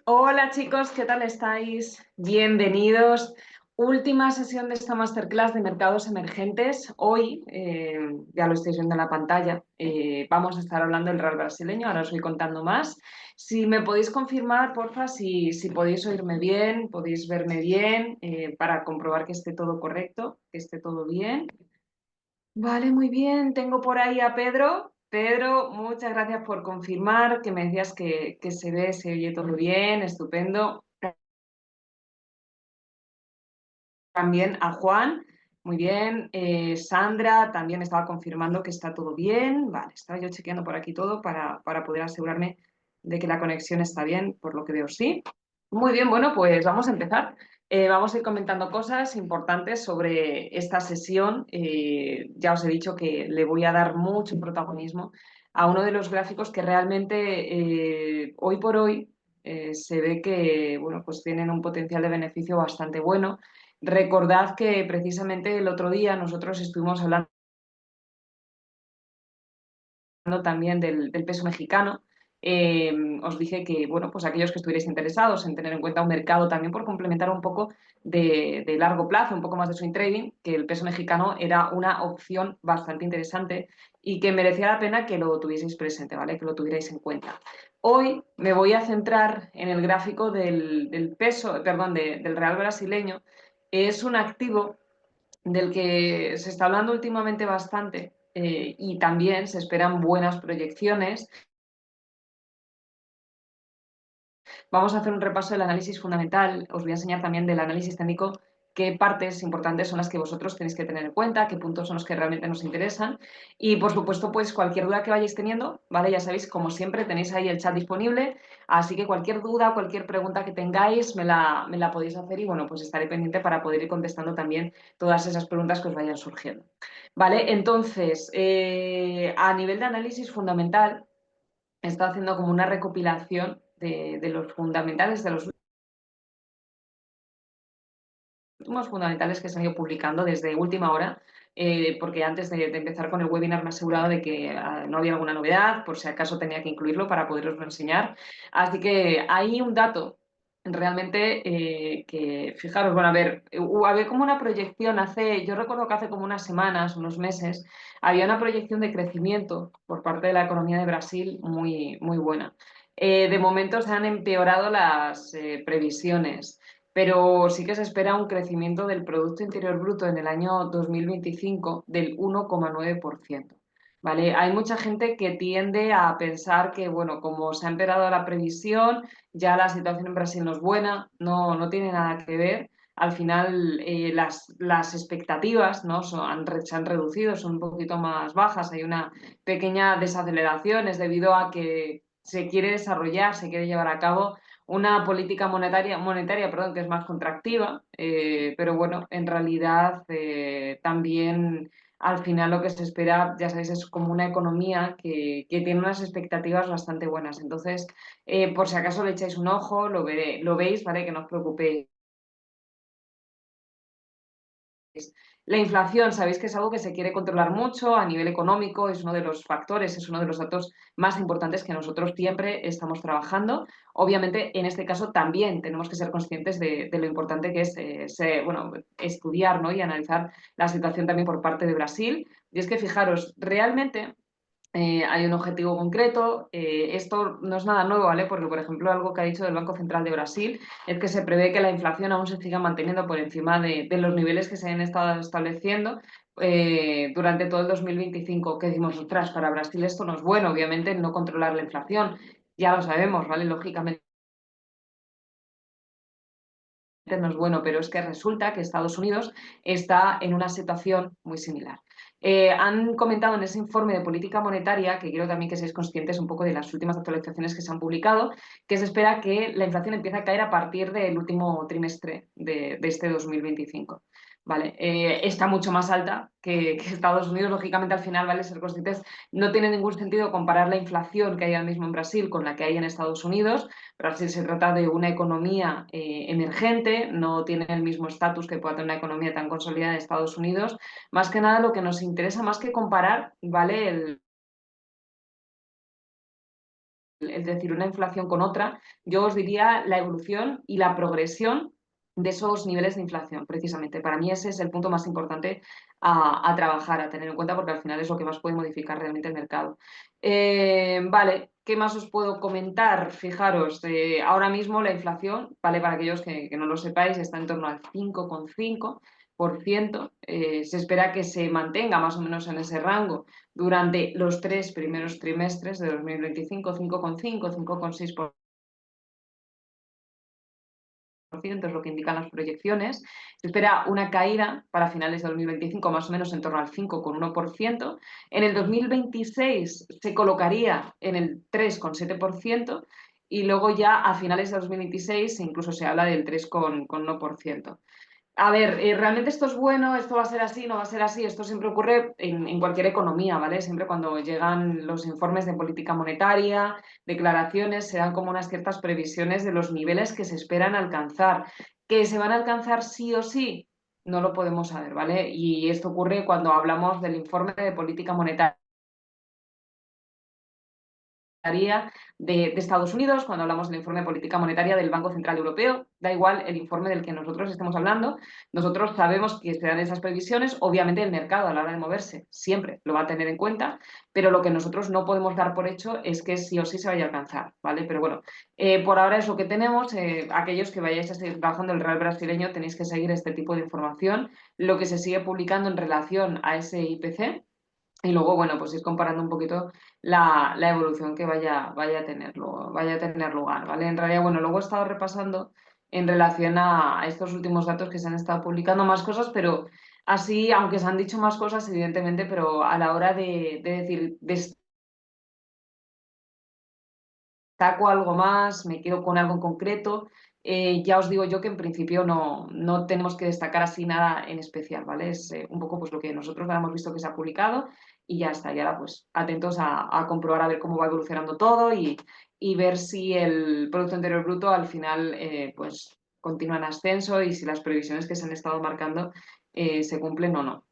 Hola chicos, ¿qué tal estáis? Bienvenidos. Última sesión de esta masterclass de mercados emergentes. Hoy, ya lo estáis viendo en la pantalla, vamos a estar hablando del real brasileño, ahora os voy contando más. Si me podéis confirmar, porfa, si podéis oírme bien, podéis verme bien, para comprobar que esté todo correcto, que esté todo bien. Vale, muy bien. Tengo por ahí a Pedro. Pedro, muchas gracias por confirmar, que me decías que se ve, se oye todo bien, estupendo. También a Juan, muy bien. Sandra también estaba confirmando que está todo bien. Vale, estaba yo chequeando por aquí todo para poder asegurarme de que la conexión está bien, por lo que veo sí. Muy bien, bueno, pues vamos a empezar. Vamos a ir comentando cosas importantes sobre esta sesión. Ya os he dicho que le voy a dar mucho protagonismo a uno de los gráficos que realmente hoy por hoy se ve que bueno, pues tienen un potencial de beneficio bastante bueno. Recordad que precisamente el otro día nosotros estuvimos hablando también del peso mexicano. Os dije que, bueno, pues aquellos que estuvierais interesados en tener en cuenta un mercado también por complementar un poco de largo plazo, un poco más de swing trading, que el peso mexicano era una opción bastante interesante y que merecía la pena que lo tuvieseis presente, ¿vale? Que lo tuvierais en cuenta. Hoy me voy a centrar en el gráfico del peso, perdón, del real brasileño. Es un activo del que se está hablando últimamente bastante, y también se esperan buenas proyecciones. Vamos a hacer un repaso del análisis fundamental. Os voy a enseñar también del análisis técnico qué partes importantes son las que vosotros tenéis que tener en cuenta, qué puntos son los que realmente nos interesan. Y por supuesto, pues cualquier duda que vayáis teniendo, ¿vale? Ya sabéis, como siempre, tenéis ahí el chat disponible. Así que cualquier duda, cualquier pregunta que tengáis, me la podéis hacer y bueno, pues estaré pendiente para poder ir contestando también todas esas preguntas que os vayan surgiendo. Vale, entonces, a nivel de análisis fundamental, he estado haciendo como una recopilación de los fundamentales, de los últimos fundamentales que se han ido publicando desde última hora, porque antes de empezar con el webinar me he asegurado de que no había alguna novedad, por si acaso tenía que incluirlo para poderoslo enseñar. Así que hay un dato realmente, que, fijaros, bueno, a ver, había como una proyección yo recuerdo que hace como unas semanas, unos meses, había una proyección de crecimiento por parte de la economía de Brasil muy, muy buena. De momento se han empeorado las previsiones, pero sí que se espera un crecimiento del Producto Interior Bruto en el año 2025 del 1,9%. ¿Vale? Hay mucha gente que tiende a pensar que, bueno, como se ha empeorado la previsión, ya la situación en Brasil no es buena, no tiene nada que ver. Al final, las expectativas, ¿no? Se han reducido, son un poquito más bajas, hay una pequeña desaceleración, es debido a que se quiere desarrollar, se quiere llevar a cabo una política monetaria, perdón, que es más contractiva, pero bueno, en realidad también al final lo que se espera, ya sabéis, es como una economía que tiene unas expectativas bastante buenas. Entonces, por si acaso le echáis un ojo, lo veis, ¿vale? Que no os preocupéis. La inflación, sabéis que es algo que se quiere controlar mucho a nivel económico, es uno de los factores, es uno de los datos más importantes que nosotros siempre estamos trabajando. Obviamente, en este caso también tenemos que ser conscientes de lo importante que es bueno, estudiar, ¿no? Y analizar la situación también por parte de Brasil. Y es que fijaros, realmente hay un objetivo concreto. Esto no es nada nuevo, ¿vale? Porque, por ejemplo, algo que ha dicho el Banco Central de Brasil es que se prevé que la inflación aún se siga manteniendo por encima de los niveles que se han estado estableciendo durante todo el 2025. Que decimos, ostras, para Brasil esto no es bueno, obviamente, no controlar la inflación. Ya lo sabemos, ¿vale? Lógicamente no es bueno, pero es que resulta que Estados Unidos está en una situación muy similar. Han comentado en ese informe de política monetaria, que quiero también que seáis conscientes un poco de las últimas actualizaciones que se han publicado, que se espera que la inflación empiece a caer a partir del último trimestre de este 2025. ¿Vale? Está mucho más alta que Estados Unidos, lógicamente al final, ¿vale? Ser conscientes, no tiene ningún sentido comparar la inflación que hay ahora mismo en Brasil con la que hay en Estados Unidos. Brasil se trata de una economía emergente, no tiene el mismo estatus que pueda tener una economía tan consolidada de Estados Unidos. Más que nada lo que nos interesa, más que comparar, ¿vale? es decir, una inflación con otra, yo os diría la evolución y la progresión de esos niveles de inflación, precisamente. Para mí ese es el punto más importante a trabajar, a tener en cuenta, porque al final es lo que más puede modificar realmente el mercado. Vale, ¿qué más os puedo comentar? Fijaros, ahora mismo la inflación, ¿vale? Para aquellos que no lo sepáis, está en torno al 5,5%. Se espera que se mantenga más o menos en ese rango durante los 3 primeros trimestres de 2025, 5,5, 5,6%. Es lo que indican las proyecciones. Se espera una caída para finales de 2025 más o menos en torno al 5,1%. En el 2026 se colocaría en el 3,7% y luego ya a finales de 2026 incluso se habla del 3,1%. A ver, realmente esto es bueno, esto va a ser así, no va a ser así, esto siempre ocurre en cualquier economía, ¿vale? Siempre cuando llegan los informes de política monetaria, declaraciones, se dan como unas ciertas previsiones de los niveles que se esperan alcanzar. ¿Que se van a alcanzar sí o sí? No lo podemos saber, ¿vale? Y esto ocurre cuando hablamos del informe de política monetaria de Estados Unidos, cuando hablamos del informe de política monetaria del Banco Central Europeo, da igual el informe del que nosotros estemos hablando, nosotros sabemos que se dan esas previsiones, obviamente el mercado a la hora de moverse siempre lo va a tener en cuenta, pero lo que nosotros no podemos dar por hecho es que sí o sí se vaya a alcanzar, ¿vale? Pero bueno, por ahora es lo que tenemos, aquellos que vayáis a seguir trabajando el real brasileño tenéis que seguir este tipo de información, lo que se sigue publicando en relación a ese IPC. Y luego, bueno, pues ir comparando un poquito la evolución que vaya a tener lugar, ¿vale? En realidad, bueno, luego he estado repasando en relación a estos últimos datos que se han estado publicando más cosas, pero así, aunque se han dicho más cosas, evidentemente, pero a la hora de decir, destaco algo más, me quedo con algo en concreto. Ya os digo yo que en principio no tenemos que destacar así nada en especial, ¿vale? Es un poco pues lo que nosotros hemos visto que se ha publicado y ya está. Y ahora pues atentos a comprobar a ver cómo va evolucionando todo y ver si el Producto Interior Bruto al final pues continúa en ascenso y si las previsiones que se han estado marcando se cumplen o no.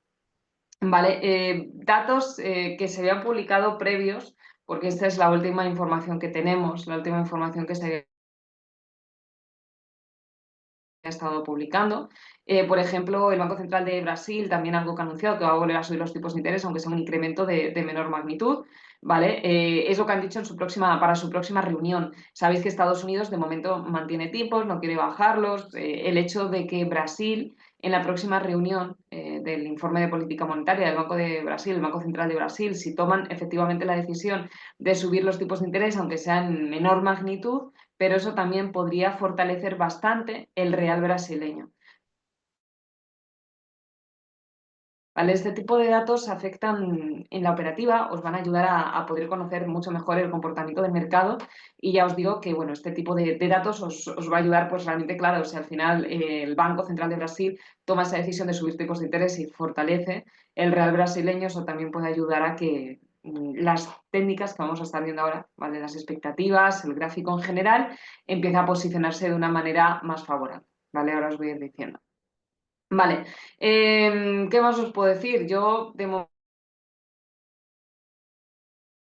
Vale, datos que se habían publicado previos, porque esta es la última información que tenemos, la última información que se había estado publicando. Por ejemplo, el Banco Central de Brasil también algo que ha anunciado que va a volver a subir los tipos de interés, aunque sea un incremento de menor magnitud, ¿vale? Es lo que han dicho para su próxima reunión. Sabéis que Estados Unidos de momento mantiene tipos, no quiere bajarlos. El hecho de que Brasil en la próxima reunión del informe de política monetaria del Banco de Brasil, el Banco Central de Brasil, si toman efectivamente la decisión de subir los tipos de interés, aunque sea en menor magnitud, pero eso también podría fortalecer bastante el real brasileño. ¿Vale? Este tipo de datos afectan en la operativa, os van a ayudar a poder conocer mucho mejor el comportamiento del mercado y ya os digo que bueno, este tipo de datos os va a ayudar pues realmente claro, o sea, al final el Banco Central de Brasil toma esa decisión de subir tipos de interés y fortalece el real brasileño, eso también puede ayudar a que las técnicas que vamos a estar viendo ahora, ¿vale? Las expectativas, el gráfico en general, empiece a posicionarse de una manera más favorable, ¿vale? Ahora os voy a ir diciendo. Vale, ¿qué más os puedo decir? Yo de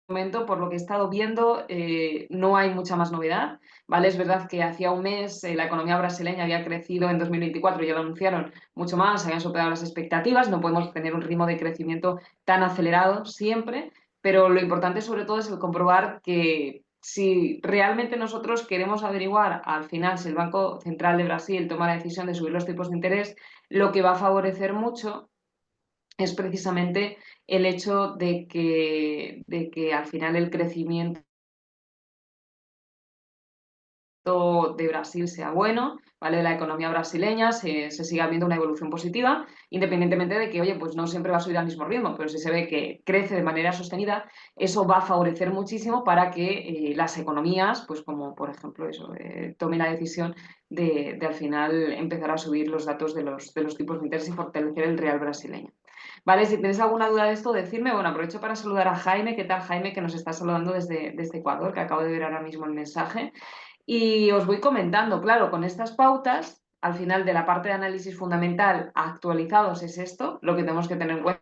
momento, por lo que he estado viendo, no hay mucha más novedad, ¿vale? Es verdad que hacía un mes la economía brasileña había crecido en 2024, ya lo anunciaron, mucho más, habían superado las expectativas, no podemos tener un ritmo de crecimiento tan acelerado siempre, pero lo importante sobre todo es el comprobar que si realmente nosotros queremos averiguar al final si el Banco Central de Brasil toma la decisión de subir los tipos de interés, lo que va a favorecer mucho es precisamente el hecho de que al final el crecimiento de Brasil sea bueno, ¿vale? La economía brasileña se siga viendo una evolución positiva, independientemente de que, oye, pues no siempre va a subir al mismo ritmo, pero si se ve que crece de manera sostenida, eso va a favorecer muchísimo para que las economías, pues como por ejemplo eso, tomen la decisión de al final empezar a subir los datos de los tipos de interés y fortalecer el real brasileño. Vale, si tenéis alguna duda de esto, decirme. Bueno, aprovecho para saludar a Jaime. ¿Qué tal, Jaime? Que nos está saludando desde Ecuador, que acabo de ver ahora mismo el mensaje. Y os voy comentando, claro, con estas pautas, al final de la parte de análisis fundamental actualizados es esto, lo que tenemos que tener en cuenta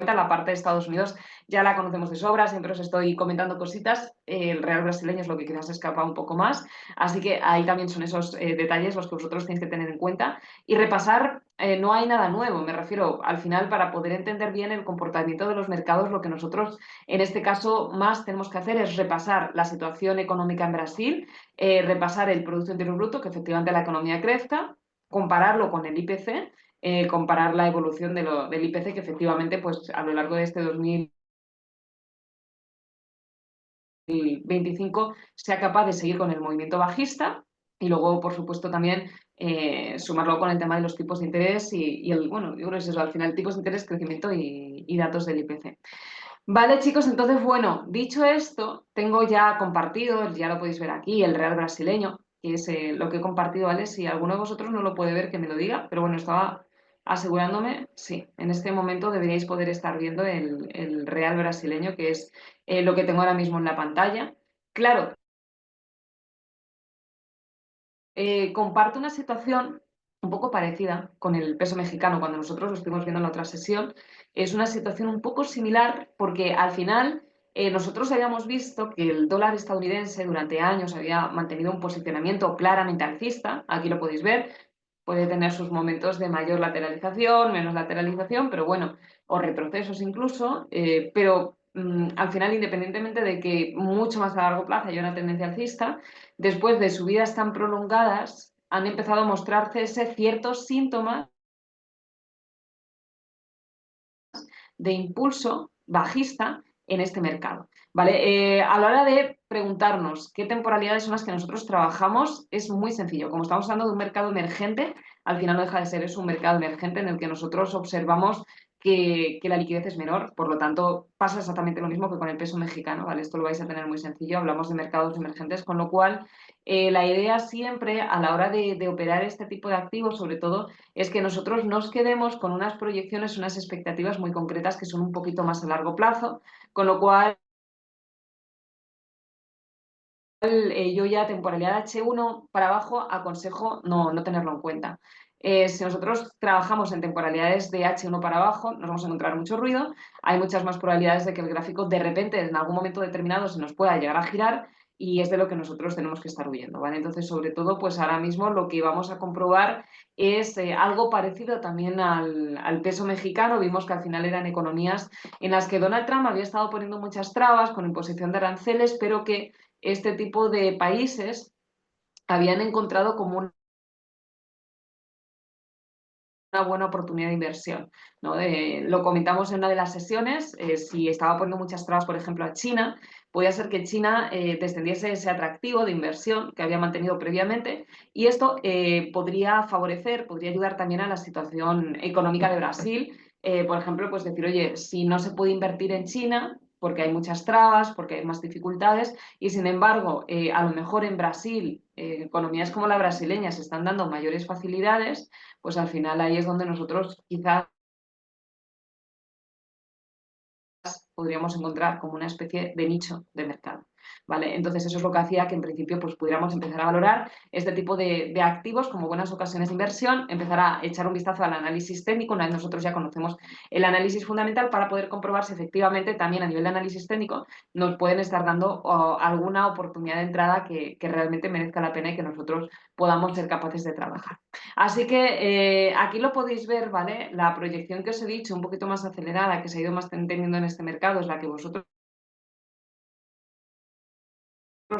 La parte de Estados Unidos ya la conocemos de sobra, siempre os estoy comentando cositas. El real brasileño es lo que quizás escapa un poco más. Así que ahí también son esos detalles los que vosotros tenéis que tener en cuenta. Y repasar, no hay nada nuevo, me refiero al final para poder entender bien el comportamiento de los mercados, lo que nosotros en este caso más tenemos que hacer es repasar la situación económica en Brasil, repasar el Producto Interior Bruto, que efectivamente la economía crezca, compararlo con el IPC, comparar la evolución del IPC, que efectivamente pues, a lo largo de este 2025 sea capaz de seguir con el movimiento bajista y luego, por supuesto, también sumarlo con el tema de los tipos de interés bueno, yo creo que es eso, al final tipos de interés, crecimiento y datos del IPC. Vale, chicos, entonces, bueno, dicho esto, tengo ya compartido, ya lo podéis ver aquí, el real brasileño, que es lo que he compartido, ¿vale? Si alguno de vosotros no lo puede ver, que me lo diga, pero bueno, estaba asegurándome, sí, en este momento deberíais poder estar viendo el real brasileño, que es lo que tengo ahora mismo en la pantalla. Claro, comparto una situación un poco parecida con el peso mexicano cuando nosotros lo estuvimos viendo en la otra sesión. Es una situación un poco similar porque al final nosotros habíamos visto que el dólar estadounidense durante años había mantenido un posicionamiento claramente alcista. Aquí lo podéis ver. Puede tener sus momentos de mayor lateralización, menos lateralización, pero bueno, o retrocesos incluso, pero al final, independientemente de que mucho más a largo plazo haya una tendencia alcista, después de subidas tan prolongadas, han empezado a mostrarse ciertos síntomas de impulso bajista en este mercado. ¿Vale? A la hora de preguntarnos qué temporalidades son las que nosotros trabajamos, es muy sencillo. Como estamos hablando de un mercado emergente, al final no deja de ser, es un mercado emergente en el que nosotros observamos que la liquidez es menor, por lo tanto pasa exactamente lo mismo que con el peso mexicano, ¿vale? Esto lo vais a tener muy sencillo, hablamos de mercados emergentes, con lo cual la idea siempre a la hora de operar este tipo de activos, sobre todo, es que nosotros nos quedemos con unas proyecciones, unas expectativas muy concretas que son un poquito más a largo plazo, con lo cual yo ya temporalidad H1 para abajo aconsejo no tenerlo en cuenta. Si nosotros trabajamos en temporalidades de H1 para abajo, nos vamos a encontrar mucho ruido, hay muchas más probabilidades de que el gráfico de repente en algún momento determinado se nos pueda llegar a girar y es de lo que nosotros tenemos que estar huyendo, ¿vale? Entonces, sobre todo, pues ahora mismo lo que vamos a comprobar es algo parecido también al peso mexicano. Vimos que al final eran economías en las que Donald Trump había estado poniendo muchas trabas con imposición de aranceles, pero que este tipo de países habían encontrado como una buena oportunidad de inversión, ¿no? Lo comentamos en una de las sesiones, si estaba poniendo muchas trabas, por ejemplo, a China, podía ser que China descendiese ese atractivo de inversión que había mantenido previamente y esto podría favorecer, podría ayudar también a la situación económica de Brasil. Por ejemplo, pues decir, oye, si no se puede invertir en China porque hay muchas trabas, porque hay más dificultades y sin embargo, a lo mejor en Brasil, economías como la brasileña se están dando mayores facilidades, pues al final ahí es donde nosotros quizás podríamos encontrar como una especie de nicho de mercado. ¿Vale? Entonces eso es lo que hacía que en principio pues, pudiéramos empezar a valorar este tipo de activos como buenas ocasiones de inversión, empezar a echar un vistazo al análisis técnico, una vez nosotros ya conocemos el análisis fundamental para poder comprobar si efectivamente también a nivel de análisis técnico nos pueden estar dando alguna oportunidad de entrada que realmente merezca la pena y que nosotros podamos ser capaces de trabajar. Así que aquí lo podéis ver, ¿vale? La proyección que os he dicho, un poquito más acelerada, que se ha ido más teniendo en este mercado, es la que vosotros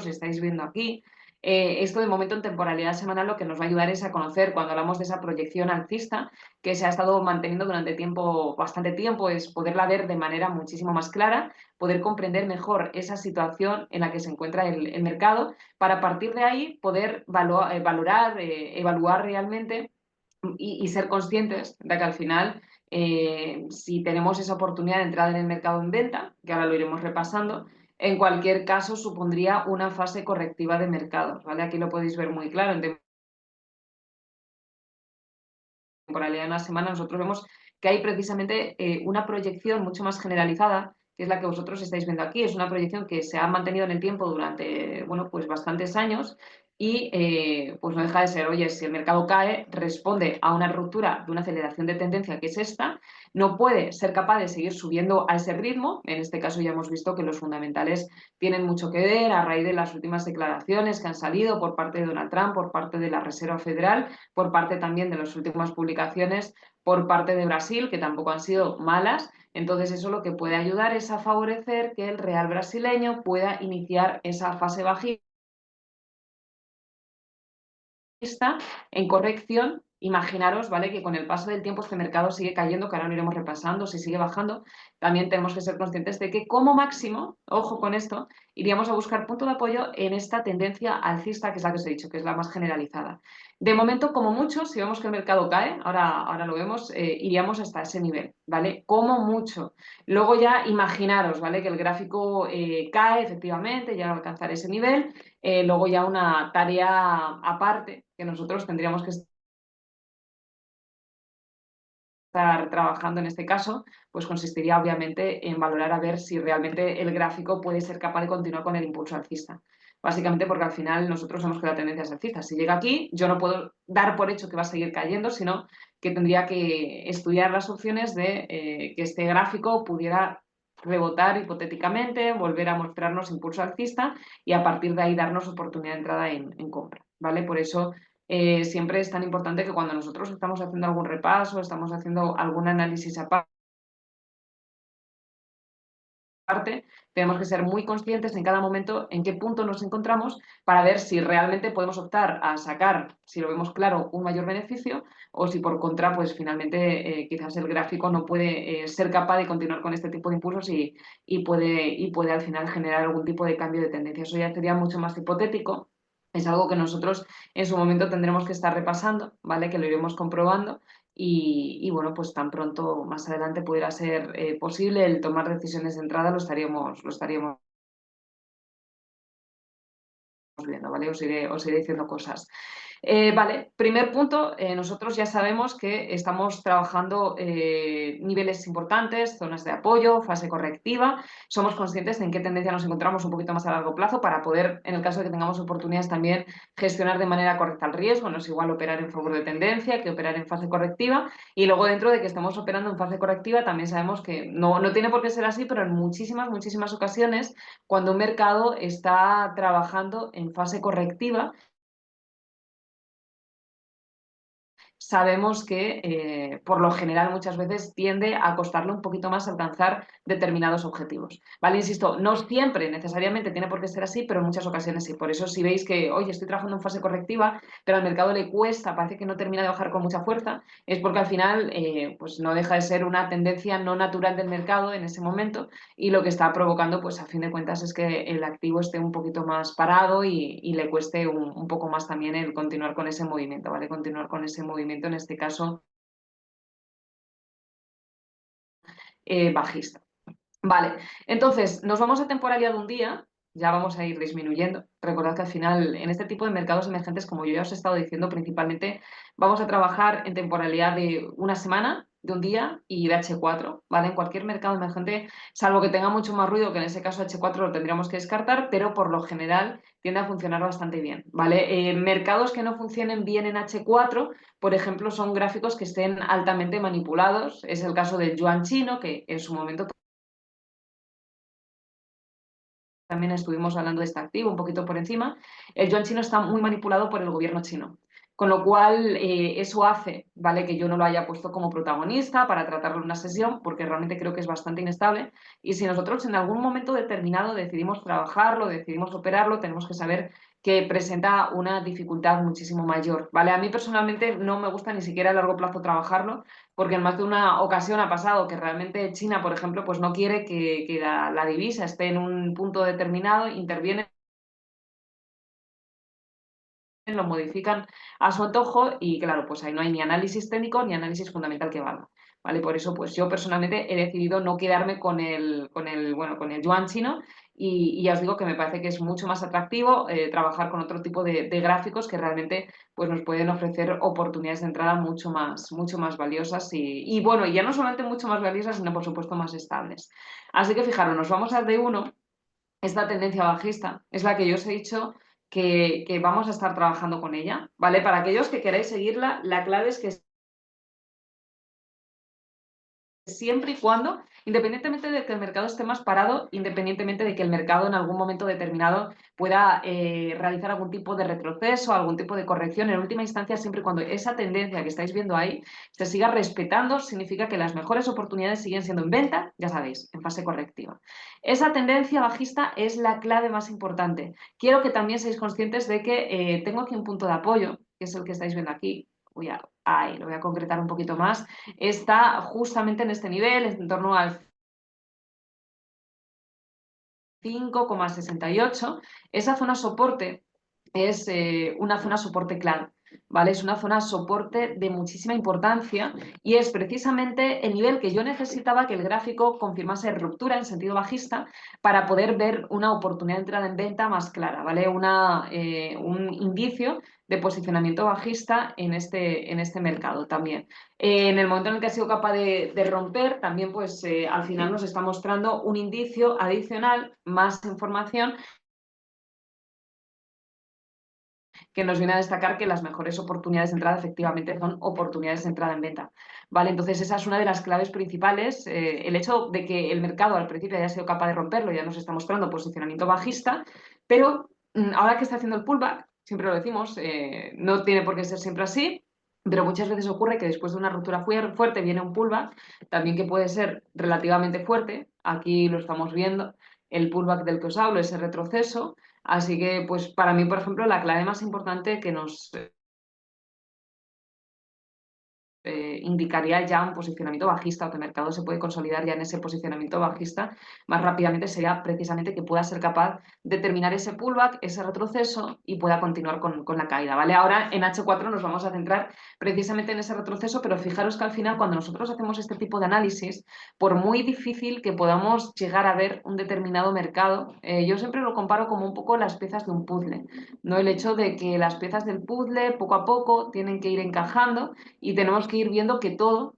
estáis viendo aquí. Esto de momento en temporalidad semanal lo que nos va a ayudar es a conocer cuando hablamos de esa proyección alcista que se ha estado manteniendo durante tiempo, bastante tiempo, es poderla ver de manera muchísimo más clara, poder comprender mejor esa situación en la que se encuentra el mercado, para a partir de ahí poder valorar, evaluar realmente y ser conscientes de que al final, si tenemos esa oportunidad de entrada en el mercado en venta, que ahora lo iremos repasando, en cualquier caso supondría una fase correctiva de mercado, ¿vale? Aquí lo podéis ver muy claro. En temporalidad de una semana nosotros vemos que hay precisamente una proyección mucho más generalizada, que es la que vosotros estáis viendo aquí. Es una proyección que se ha mantenido en el tiempo durante, bueno, pues bastantes años y pues no deja de ser, oye, si el mercado cae, responde a una ruptura de una aceleración de tendencia que es esta, no puede ser capaz de seguir subiendo a ese ritmo. En este caso ya hemos visto que los fundamentales tienen mucho que ver a raíz de las últimas declaraciones que han salido por parte de Donald Trump, por parte de la Reserva Federal, por parte también de las últimas publicaciones por parte de Brasil, que tampoco han sido malas. Entonces eso lo que puede ayudar es a favorecer que el real brasileño pueda iniciar esa fase bajista en corrección. Imaginaros, ¿vale? Que con el paso del tiempo este mercado sigue cayendo, que ahora lo iremos repasando, si sigue bajando, también tenemos que ser conscientes de que como máximo, ojo con esto, iríamos a buscar punto de apoyo en esta tendencia alcista, que es la que os he dicho, que es la más generalizada. De momento, como mucho, si vemos que el mercado cae, ahora lo vemos, iríamos hasta ese nivel, ¿vale? Como mucho. Luego ya imaginaros, ¿vale? Que el gráfico cae efectivamente, ya va a alcanzar ese nivel. Luego ya una tarea aparte que nosotros tendríamos que estar trabajando en este caso, pues consistiría obviamente en valorar a ver si realmente el gráfico puede ser capaz de continuar con el impulso alcista. Básicamente porque al final nosotros sabemos que la tendencia es alcista. Si llega aquí, yo no puedo dar por hecho que va a seguir cayendo, sino que tendría que estudiar las opciones de que este gráfico pudiera rebotar hipotéticamente, volver a mostrarnos impulso alcista y a partir de ahí darnos oportunidad de entrada en compra, ¿vale? Por eso siempre es tan importante que cuando nosotros estamos haciendo algún repaso, estamos haciendo algún análisis aparte, tenemos que ser muy conscientes en cada momento en qué punto nos encontramos para ver si realmente podemos optar a sacar, si lo vemos claro, un mayor beneficio o si por contra, pues finalmente quizás el gráfico no puede ser capaz de continuar con este tipo de impulsos y puede al final generar algún tipo de cambio de tendencia. Eso ya sería mucho más hipotético. Es algo que nosotros en su momento tendremos que estar repasando, ¿vale? Que lo iremos comprobando y bueno, pues tan pronto más adelante pudiera ser posible el tomar decisiones de entrada, lo estaríamos viendo, ¿vale? Os iré diciendo cosas. Vale, primer punto, nosotros ya sabemos que estamos trabajando niveles importantes, zonas de apoyo, fase correctiva, somos conscientes de en qué tendencia nos encontramos un poquito más a largo plazo para poder, en el caso de que tengamos oportunidades también, gestionar de manera correcta el riesgo. No es igual operar en favor de tendencia que operar en fase correctiva y luego dentro de que estemos operando en fase correctiva también sabemos que no tiene por qué ser así, pero en muchísimas ocasiones cuando un mercado está trabajando en fase correctiva, sabemos que por lo general muchas veces tiende a costarle un poquito más alcanzar determinados objetivos. ¿Vale? Insisto, no siempre necesariamente tiene por qué ser así, pero en muchas ocasiones sí. Por eso si veis que, oye, estoy trabajando en fase correctiva, pero al mercado le cuesta, parece que no termina de bajar con mucha fuerza, es porque al final pues no deja de ser una tendencia no natural del mercado en ese momento y lo que está provocando, pues a fin de cuentas, es que el activo esté un poquito más parado y le cueste un poco más también el continuar con ese movimiento, ¿vale? Continuar con ese movimiento, en este caso, bajista. Vale, entonces nos vamos a temporalidad de un día, ya vamos a ir disminuyendo. Recordad que al final, en este tipo de mercados emergentes, como yo ya os he estado diciendo, principalmente vamos a trabajar en temporalidad de una semana, de un día y de H4, ¿vale? En cualquier mercado emergente, salvo que tenga mucho más ruido, que en ese caso H4 lo tendríamos que descartar, pero por lo general tiende a funcionar bastante bien, ¿vale? Mercados que no funcionen bien en H4, por ejemplo, son gráficos que estén altamente manipulados. Es el caso del yuan chino, que en su momento también estuvimos hablando de este activo un poquito por encima, el yuan chino está muy manipulado por el gobierno chino. Con lo cual, eso hace, ¿vale? Que yo no lo haya puesto como protagonista para tratarlo en una sesión, porque realmente creo que es bastante inestable. Y si nosotros en algún momento determinado decidimos trabajarlo, decidimos operarlo, tenemos que saber que presenta una dificultad muchísimo mayor, ¿vale? A mí personalmente no me gusta ni siquiera a largo plazo trabajarlo, porque en más de una ocasión ha pasado que realmente China, por ejemplo, pues no quiere que la divisa esté en un punto determinado, interviene, lo modifican a su antojo y claro, pues ahí no hay ni análisis técnico ni análisis fundamental que valga. ¿Vale? Por eso, pues yo personalmente he decidido no quedarme con el yuan chino y ya os digo que me parece que es mucho más atractivo trabajar con otro tipo de gráficos que realmente pues, nos pueden ofrecer oportunidades de entrada mucho más valiosas y bueno, ya no solamente mucho más valiosas, sino por supuesto más estables. Así que fijaros, nos vamos al D1. Esta tendencia bajista es la que yo os he dicho que vamos a estar trabajando con ella, ¿vale? Para aquellos que queráis seguirla, la clave es que siempre y cuando, independientemente de que el mercado esté más parado, independientemente de que el mercado en algún momento determinado pueda realizar algún tipo de retroceso, algún tipo de corrección, en última instancia, siempre y cuando esa tendencia que estáis viendo ahí se siga respetando, significa que las mejores oportunidades siguen siendo en venta, ya sabéis, en fase correctiva. Esa tendencia bajista es la clave más importante. Quiero que también seáis conscientes de que tengo aquí un punto de apoyo, que es el que estáis viendo aquí. Ahí, lo voy a concretar un poquito más, está justamente en este nivel, en torno al 5,68. Esa zona soporte es una zona soporte clave, ¿vale? Es una zona soporte de muchísima importancia y es precisamente el nivel que yo necesitaba que el gráfico confirmase ruptura en sentido bajista para poder ver una oportunidad de entrada en venta más clara, ¿vale? Un indicio de posicionamiento bajista en este mercado también. En el momento en el que ha sido capaz de romper, también pues al final nos está mostrando un indicio adicional, más información que nos viene a destacar que las mejores oportunidades de entrada efectivamente son oportunidades de entrada en venta. ¿Vale? Entonces esa es una de las claves principales. El hecho de que el mercado al principio haya sido capaz de romperlo ya nos está mostrando posicionamiento bajista, pero ahora que está haciendo el pullback, siempre lo decimos, no tiene por qué ser siempre así, pero muchas veces ocurre que después de una ruptura fuerte viene un pullback, también que puede ser relativamente fuerte. Aquí lo estamos viendo, el pullback del que os hablo, ese retroceso. Así que, pues para mí, por ejemplo, la clave más importante que nos indicaría ya un posicionamiento bajista o que el mercado se puede consolidar ya en ese posicionamiento bajista más rápidamente sería precisamente que pueda ser capaz de terminar ese pullback, ese retroceso y pueda continuar con la caída, ¿vale? Ahora en H4 nos vamos a centrar precisamente en ese retroceso, pero fijaros que al final cuando nosotros hacemos este tipo de análisis, por muy difícil que podamos llegar a ver un determinado mercado, yo siempre lo comparo como un poco las piezas de un puzzle, ¿no? El hecho de que las piezas del puzzle poco a poco tienen que ir encajando y tenemos que ir viendo que todo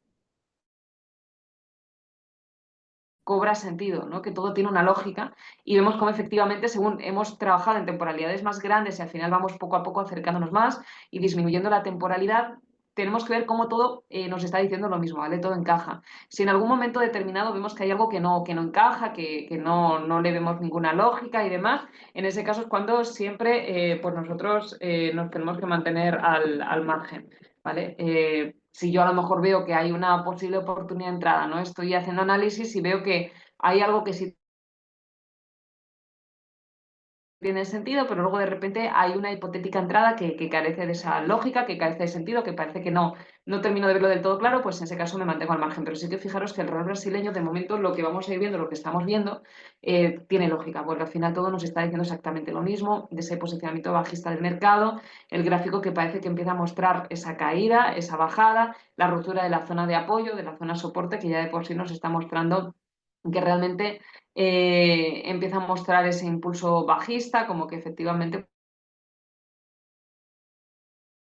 cobra sentido, ¿no? Que todo tiene una lógica y vemos cómo efectivamente, según hemos trabajado en temporalidades más grandes y al final vamos poco a poco acercándonos más y disminuyendo la temporalidad, tenemos que ver cómo todo nos está diciendo lo mismo, ¿vale? Todo encaja. Si en algún momento determinado vemos que hay algo que no encaja, que no le vemos ninguna lógica y demás, en ese caso es cuando siempre pues nosotros nos tenemos que mantener al margen. ¿Vale? Si yo a lo mejor veo que hay una posible oportunidad de entrada, ¿no? Estoy haciendo análisis y veo que hay algo que sí tiene sentido, pero luego de repente hay una hipotética entrada que carece de esa lógica, que carece de sentido, que parece que no termino de verlo del todo claro, pues en ese caso me mantengo al margen. Pero sí que fijaros que el real brasileño, de momento, lo que vamos a ir viendo, lo que estamos viendo, tiene lógica, porque al final todo nos está diciendo exactamente lo mismo, de ese posicionamiento bajista del mercado, el gráfico que parece que empieza a mostrar esa caída, esa bajada, la ruptura de la zona de apoyo, de la zona de soporte, que ya de por sí nos está mostrando que realmente empieza a mostrar ese impulso bajista, como que efectivamente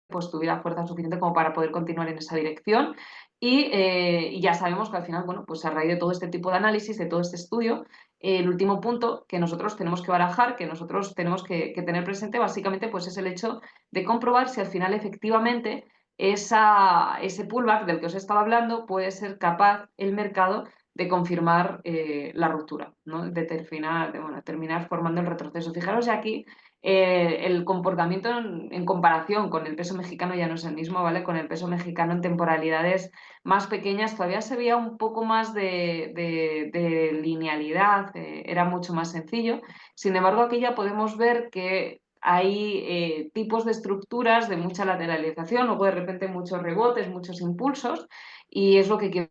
pues tuviera fuerza suficiente como para poder continuar en esa dirección. Y ya sabemos que al final, bueno, pues a raíz de todo este tipo de análisis, de todo este estudio, el último punto que nosotros tenemos que barajar, que nosotros tenemos que tener presente, básicamente, pues es el hecho de comprobar si al final efectivamente ese pullback del que os he estado hablando puede ser capaz el mercado de confirmar la ruptura, ¿no? Bueno, terminar formando el retroceso. Fijaros ya aquí el comportamiento en comparación con el peso mexicano ya no es el mismo, ¿vale? Con el peso mexicano en temporalidades más pequeñas todavía se veía un poco más de linealidad, era mucho más sencillo. Sin embargo, aquí ya podemos ver que hay tipos de estructuras de mucha lateralización, luego de repente muchos rebotes, muchos impulsos, y es lo que quiero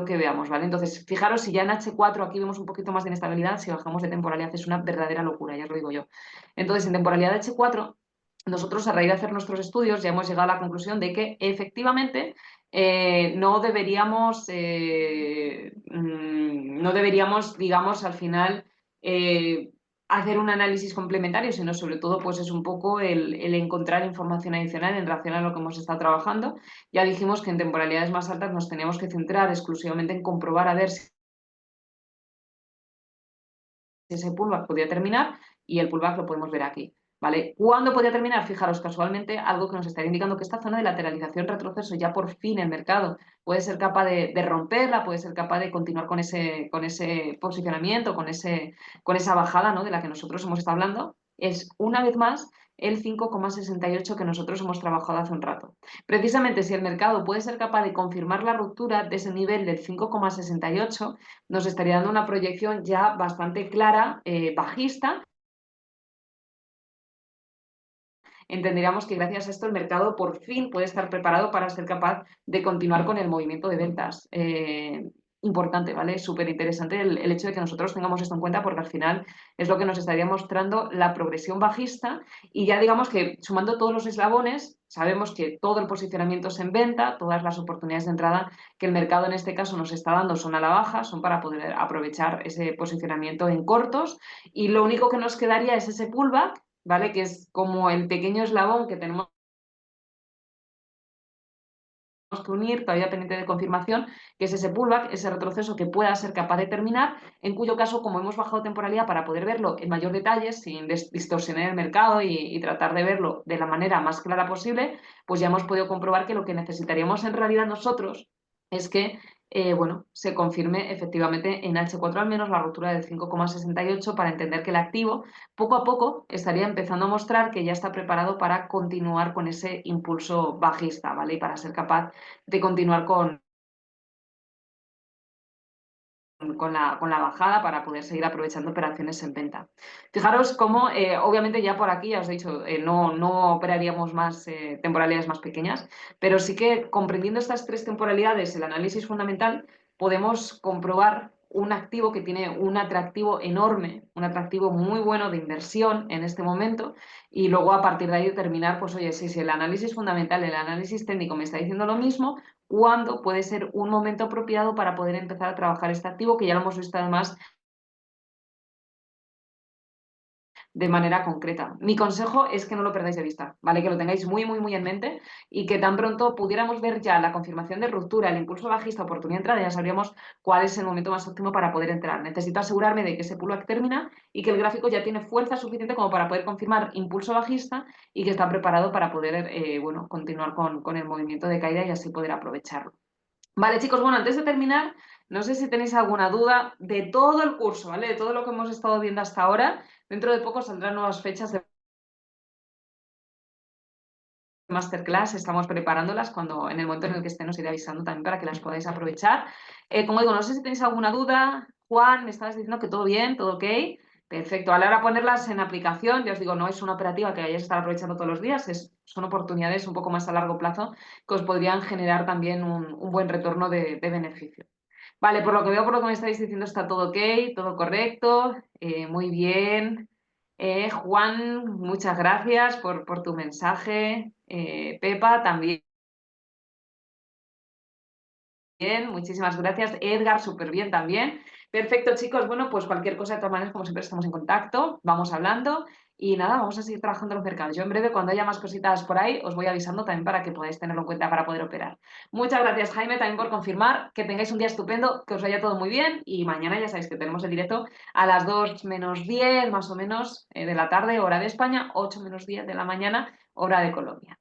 que veamos, ¿vale? Entonces, fijaros, si ya en H4 aquí vemos un poquito más de inestabilidad, si bajamos de temporalidad es una verdadera locura, ya os lo digo yo. Entonces, en temporalidad H4, nosotros a raíz de hacer nuestros estudios ya hemos llegado a la conclusión de que efectivamente no deberíamos, digamos, al final hacer un análisis complementario, sino sobre todo pues es un poco el encontrar información adicional en relación a lo que hemos estado trabajando. Ya dijimos que en temporalidades más altas nos teníamos que centrar exclusivamente en comprobar a ver si ese pullback podía terminar y el pullback lo podemos ver aquí. ¿Vale? ¿Cuándo podría terminar? Fijaros, casualmente, algo que nos estaría indicando que esta zona de lateralización retroceso ya por fin el mercado puede ser capaz de romperla, puede ser capaz de continuar con ese posicionamiento, con esa bajada, ¿no?, de la que nosotros hemos estado hablando, es una vez más el 5,68 que nosotros hemos trabajado hace un rato. Precisamente si el mercado puede ser capaz de confirmar la ruptura de ese nivel del 5,68, nos estaría dando una proyección ya bastante clara, bajista. Entenderíamos que gracias a esto el mercado por fin puede estar preparado para ser capaz de continuar con el movimiento de ventas. Importante, ¿vale? Súper interesante el hecho de que nosotros tengamos esto en cuenta porque al final es lo que nos estaría mostrando la progresión bajista y ya digamos que sumando todos los eslabones sabemos que todo el posicionamiento es en venta, todas las oportunidades de entrada que el mercado en este caso nos está dando son a la baja, son para poder aprovechar ese posicionamiento en cortos y lo único que nos quedaría es ese pullback, ¿vale? Que es como el pequeño eslabón que tenemos que unir, todavía pendiente de confirmación, que es ese pullback, ese retroceso que pueda ser capaz de terminar, en cuyo caso, como hemos bajado temporalidad para poder verlo en mayor detalle, sin distorsionar el mercado y tratar de verlo de la manera más clara posible, pues ya hemos podido comprobar que lo que necesitaríamos en realidad nosotros es que bueno, se confirme efectivamente en H4 al menos la ruptura del 5,68 para entender que el activo poco a poco estaría empezando a mostrar que ya está preparado para continuar con ese impulso bajista, ¿vale? Y para ser capaz de continuar con la bajada para poder seguir aprovechando operaciones en venta. Fijaros cómo, obviamente ya por aquí, ya os he dicho, no operaríamos más temporalidades más pequeñas, pero sí que comprendiendo estas tres temporalidades, el análisis fundamental, podemos comprobar un activo que tiene un atractivo enorme, un atractivo muy bueno de inversión en este momento y luego a partir de ahí determinar, pues oye, si el análisis fundamental, el análisis técnico me está diciendo lo mismo, cuándo puede ser un momento apropiado para poder empezar a trabajar este activo, que ya lo hemos visto además de manera concreta. Mi consejo es que no lo perdáis de vista, ¿vale? Que lo tengáis muy, muy, muy en mente y que tan pronto pudiéramos ver ya la confirmación de ruptura, el impulso bajista, oportunidad de entrada, ya sabríamos cuál es el momento más óptimo para poder entrar. Necesito asegurarme de que ese pullback termina y que el gráfico ya tiene fuerza suficiente como para poder confirmar impulso bajista y que está preparado para poder, bueno, continuar con el movimiento de caída y así poder aprovecharlo. Vale, chicos, bueno, antes de terminar, no sé si tenéis alguna duda de todo el curso, ¿vale? De todo lo que hemos estado viendo hasta ahora. Dentro de poco saldrán nuevas fechas de masterclass, estamos preparándolas cuando en el momento en el que estén os iré avisando también para que las podáis aprovechar. Como digo, no sé si tenéis alguna duda. Juan, me estabas diciendo que todo bien, todo ok. Perfecto, a la hora de ponerlas en aplicación, ya os digo, no es una operativa que vayáis a estar aprovechando todos los días, son oportunidades un poco más a largo plazo que os podrían generar también un buen retorno de beneficio. Vale, por lo que veo, por lo que me estáis diciendo, está todo ok, todo correcto, muy bien. Juan, muchas gracias por tu mensaje. Pepa, también. Bien, muchísimas gracias. Edgar, súper bien también. Perfecto, chicos. Bueno, pues cualquier cosa, de todas maneras, como siempre, estamos en contacto, vamos hablando y nada, vamos a seguir trabajando en los mercados. Yo en breve, cuando haya más cositas por ahí, os voy avisando también para que podáis tenerlo en cuenta para poder operar. Muchas gracias, Jaime, también por confirmar. Que tengáis un día estupendo, que os vaya todo muy bien y mañana ya sabéis que tenemos el directo a las 2 menos 10 más o menos de la tarde, hora de España, 8 menos 10 de la mañana, hora de Colombia.